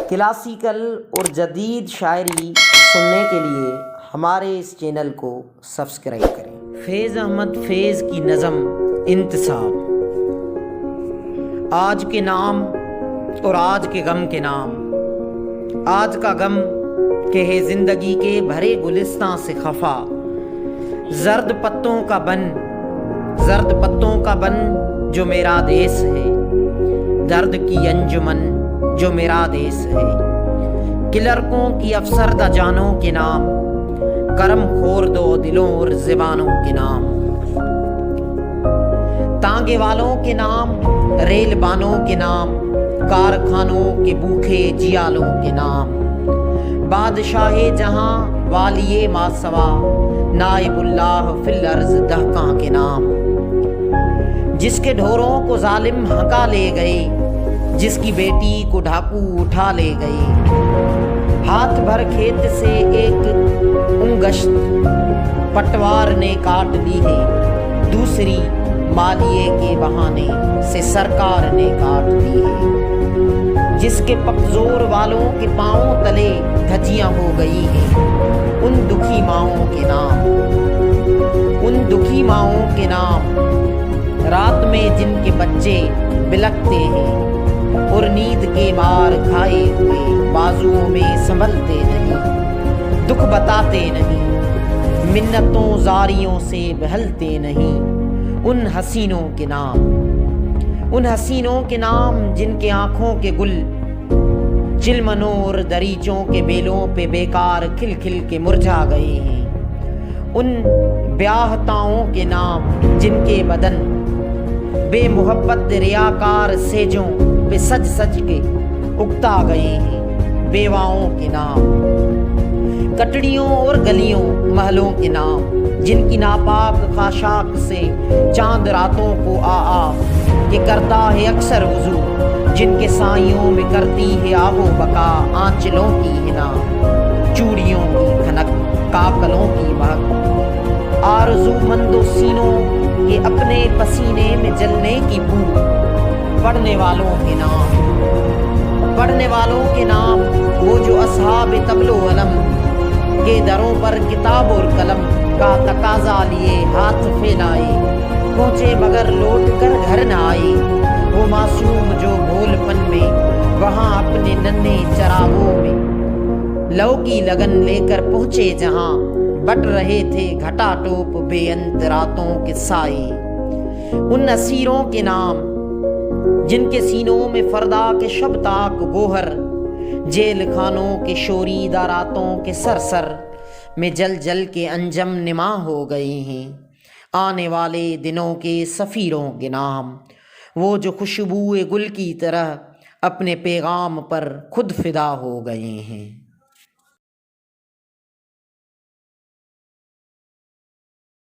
Classical اور جدید شاعری سننے کے لیے ہمارے اس چینل کو سبسکرائب کریں۔ فیض احمد فیض کی نظم انتصاب۔ آج کے نام اور آج کے غم کے نام، آج کا غم کہ ہے زندگی کے بھرے گلستان سے خفا، زرد پتوں کا بن جو میرا دیس ہے، درد کی انجمن جو میرا دیس ہے، کلرکوں کی افسردہ جانوں کے نام، کرم خور دو دلوں اور زبانوں کے نام، تانگے والوں کے نام، ریل بانوں کے نام، کارخانوں کے بھوکے جیالوں کے نام، بادشاہ جہاں والی ماسوا، نائب اللہ فی الارض دہقاں کے نام، جس کے ڈھوروں کو ظالم ہکا لے گئے، جس کی بیٹی کو ڈھاکو اٹھا لے گئے، ہاتھ بھر کھیت سے ایک انگشت پٹوار نے کاٹ لی ہے، دوسری مالیے کے بہانے سے سرکار نے کاٹ لی ہے، جس کے پکزور والوں کے پاؤں تلے دھجیاں ہو گئی ہیں، ان دکھی ماؤں کے نام، رات میں جن کے بچے بلکتے ہیں اور نیند کے مار کھائے ہوئے بازوؤں میں سنبھلتے نہیں، دکھ بتاتے نہیں، منتوں زاریوں سے بہلتے نہیں، ان حسینوں کے نام جن کے آنکھوں کے گل چلمنوں اور دریچوں کے بیلوں پہ بیکار کھل کھل کے مرجھا گئے ہیں، ان بیاہتاؤں کے نام جن کے بدن بے محبت ریاکار سیجوں پہ سج سج کے اکتا گئے ہیں، بیواؤں کے نام، کٹڑیوں اور گلیوں محلوں کے نام جن کی ناپاک خاشاک سے چاند راتوں کو آ کہ کرتا ہے اکثر وضو، جن کے سائیوں میں کرتی ہے آب و بقا آنچلوں کی حنا، چوڑیوں کی کھنک کاکلوں کی مہک، آرزو مند و سینوں کے اپنے پسینے میں جلنے کی بو، پڑھنے والوں کے نام وہ جو اصحاب طبل و علم کے دروں پر کتاب اور قلم کا تقاضا لیے ہاتھ پھیلائے، پہنچے مگر لوٹ کر گھر نہ آئے، وہ معصوم جو بھول پن میں وہاں اپنے ننھے چراغوں میں لو کی لگن لے کر پہنچے جہاں بٹ رہے تھے گھٹا ٹوپ بے انت راتوں کے سائے، ان اسیروں کے نام جن کے سینوں میں فردا کے شب تاک گوہر، جیل خانوں کے شوریدہ راتوں کے سر میں جل جل کے انجم نما ہو گئے ہیں، آنے والے دنوں کے سفیروں کے نام وہ جو خوشبوئے گل کی طرح اپنے پیغام پر خود فدا ہو گئے ہیں۔